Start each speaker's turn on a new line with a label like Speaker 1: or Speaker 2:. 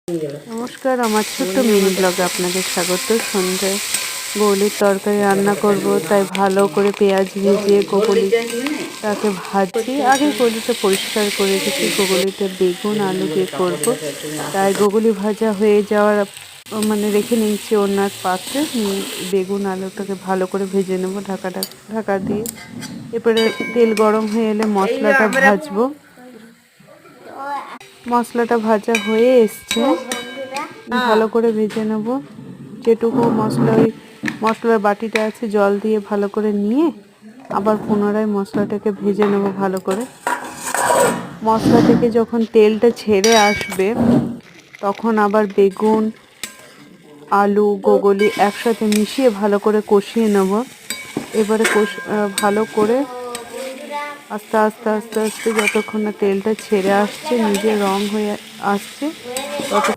Speaker 1: নমস্কার, আমার ছোট্ট মিনি ব্লগে আপনাদের স্বাগত। সন্ধ্যায় গোগলির তরকারি রান্না করব, তাই ভালো করে পেঁয়াজ ভিজিয়ে গোগলিটাকে ভাজি। আগে গোগলিটা পরিষ্কার করে রেখেছি, গোগলিতে বেগুন আলু দিয়ে করব, তাই গোগলি ভাজা হয়ে যাওয়ার মানে রেখে নিচ্ছি অন্য এক পাত্রে। নিয়ে বেগুন আলুটাকে ভালো করে ভেজে নেব ঢাকা দিয়ে। এরপরে তেল গরম হয়ে এলে মশলাটা ভাজবো। মশলাটা ভাজা হয়ে এসছে, ভালো করে ভেজে নেব। যেটুকু মশলার বাটিটা আছে জল দিয়ে ভালো করে নিয়ে আবার পুনরায় মশলাটাকে ভেজে নেব ভালো করে। মশলা থেকে যখন তেলটা ছেড়ে আসবে তখন আবার বেগুন আলু গোগলি একসাথে মিশিয়ে ভালো করে কষিয়ে নেব। এবারে ভালো করে আস্তে আস্তে আস্তে আস্তে যতক্ষণ না তেলটা ছেড়ে আসছে, নিজে রং হয়ে আসছে, তত